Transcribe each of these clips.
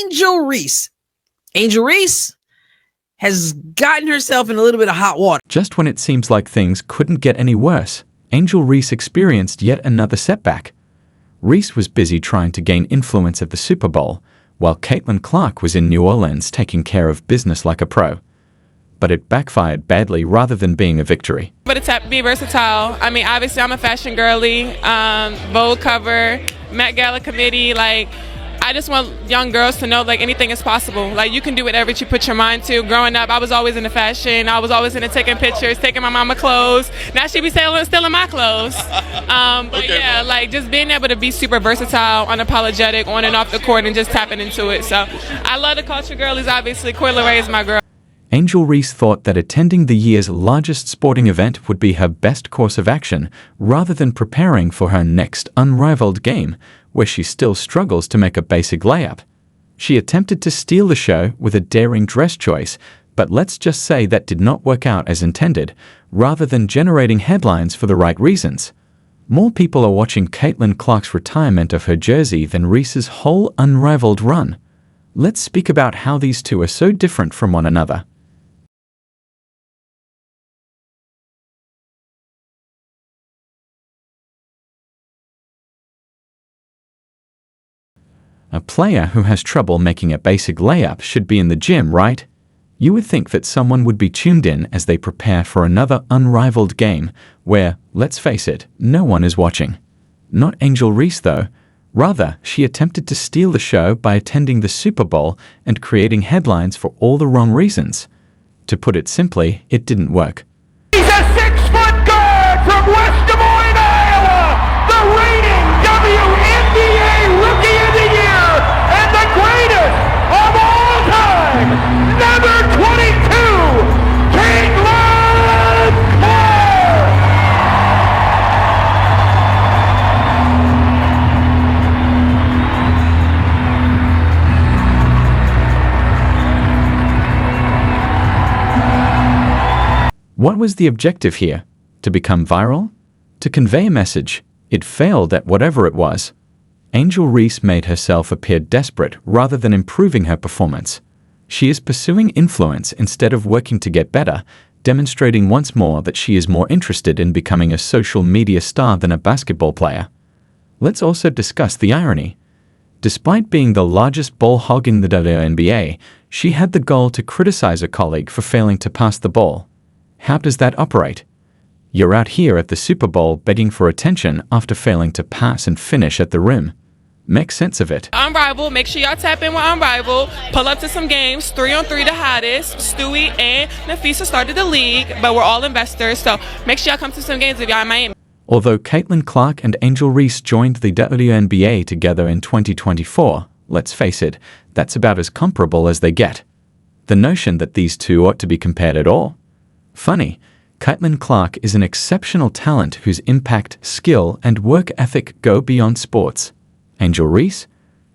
Angel Reese. Angel Reese has gotten herself in a little bit of hot water. Just when it seems like things couldn't get any worse, Angel Reese experienced yet another setback. Reese was busy trying to gain influence at the Super Bowl, while Caitlin Clark was in New Orleans taking care of business like a pro. But it backfired badly rather than being a victory. But it's be versatile. I mean, obviously I'm a fashion girly, Vogue cover, Met Gala committee. Like, I just want young girls to know like anything is possible. Like, you can do whatever you put your mind to. Growing up, I was always into fashion. I was always into taking pictures, taking my mama clothes. Now she be stealing my clothes. But okay, yeah, like just being able to be super versatile, unapologetic, on and off the court, and just tapping into it. So I love the culture girlies. Obviously, Coi Leray is my girl. Angel Reese thought that attending the year's largest sporting event would be her best course of action, rather than preparing for her next unrivaled game, where she still struggles to make a basic layup. She attempted to steal the show with a daring dress choice, but let's just say that did not work out as intended, rather than generating headlines for the right reasons. More people are watching Caitlin Clark's retirement of her jersey than Reese's whole unrivaled run. Let's speak about how these two are so different from one another. A player who has trouble making a basic layup should be in the gym, right? You would think that someone would be tuned in as they prepare for another unrivaled game where, let's face it, no one is watching. Not Angel Reese, though. Rather, she attempted to steal the show by attending the Super Bowl and creating headlines for all the wrong reasons. To put it simply, it didn't work. He's a 6-foot guard from West Des Moines, Iowa, the reigning WNBA Rookie of the Year and the greatest of all time, number 22, Caitlin Clark! What was the objective here? To become viral? To convey a message? It failed at whatever it was. Angel Reese made herself appear desperate rather than improving her performance. She is pursuing influence instead of working to get better, demonstrating once more that she is more interested in becoming a social media star than a basketball player. Let's also discuss the irony. Despite being the largest ball hog in the WNBA, she had the goal to criticize a colleague for failing to pass the ball. How does that operate? You're out here at the Super Bowl begging for attention after failing to pass and finish at the rim. Make sense of it. Unrivaled, make sure y'all tap in with Unrivaled. Pull up to some games, 3-on-3 the hottest. Stewie and Nafisa started the league, but we're all investors, so make sure y'all come to some games if y'all in Miami. Although Caitlin Clark and Angel Reese joined the WNBA together in 2024, let's face it, that's about as comparable as they get. The notion that these two ought to be compared at all? Funny, Caitlin Clark is an exceptional talent whose impact, skill, and work ethic go beyond sports. Angel Reese?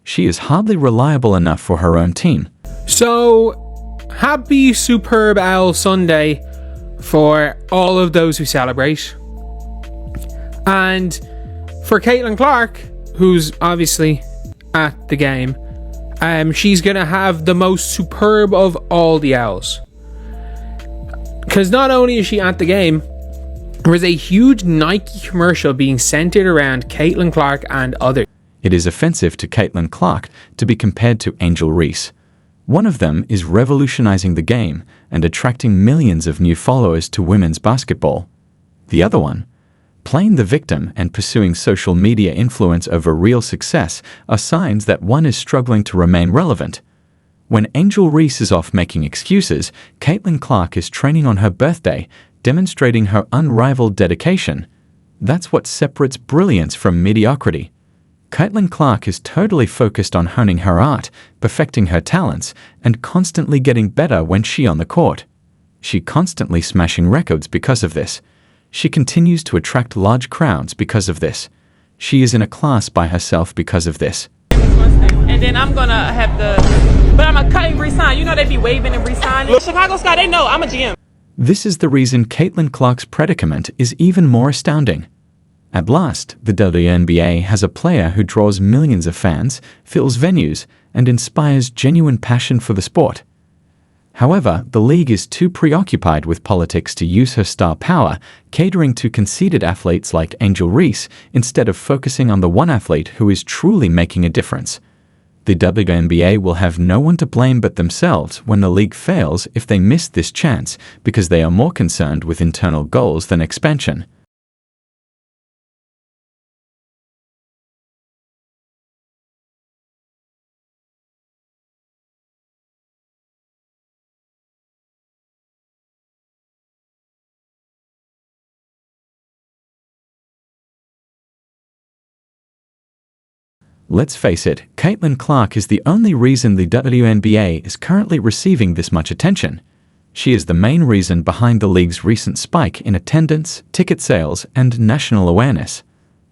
She is hardly reliable enough for her own team. So, happy Superb Owl Sunday for all of those who celebrate. And for Caitlin Clark, who's obviously at the game, she's going to have the most superb of all the owls. Because not only is she at the game, there is a huge Nike commercial being centered around Caitlin Clark and others. It is offensive to Caitlin Clark to be compared to Angel Reese. One of them is revolutionizing the game and attracting millions of new followers to women's basketball. The other one, playing the victim and pursuing social media influence over real success, are signs that one is struggling to remain relevant. When Angel Reese is off making excuses, Caitlin Clark is training on her birthday, demonstrating her unrivaled dedication. That's what separates brilliance from mediocrity. Caitlin Clark is totally focused on honing her art, perfecting her talents, and constantly getting better when she's on the court. She constantly smashing records because of this. She continues to attract large crowds because of this. She is in a class by herself because of this. And then I'm gonna have but I'm gonna cut and resign. You know they be waving and resigning. Chicago Sky, they know I'm a GM. This is the reason Caitlin Clark's predicament is even more astounding. At last, the WNBA has a player who draws millions of fans, fills venues, and inspires genuine passion for the sport. However, the league is too preoccupied with politics to use her star power, catering to conceited athletes like Angel Reese instead of focusing on the one athlete who is truly making a difference. The WNBA will have no one to blame but themselves when the league fails if they miss this chance because they are more concerned with internal goals than expansion. Let's face it, Caitlin Clark is the only reason the WNBA is currently receiving this much attention. She is the main reason behind the league's recent spike in attendance, ticket sales, and national awareness.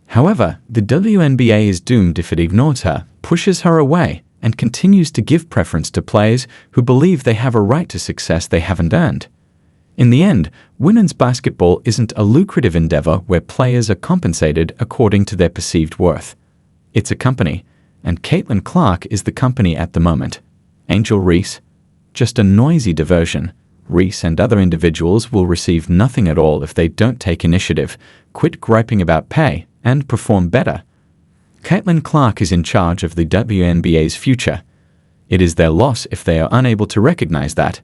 However, the WNBA is doomed if it ignores her, pushes her away, and continues to give preference to players who believe they have a right to success they haven't earned. In the end, women's basketball isn't a lucrative endeavor where players are compensated according to their perceived worth. It's a company, and Caitlin Clark is the company at the moment. Angel Reese? Just a noisy diversion. Reese and other individuals will receive nothing at all if they don't take initiative, quit griping about pay, and perform better. Caitlin Clark is in charge of the WNBA's future. It is their loss if they are unable to recognize that.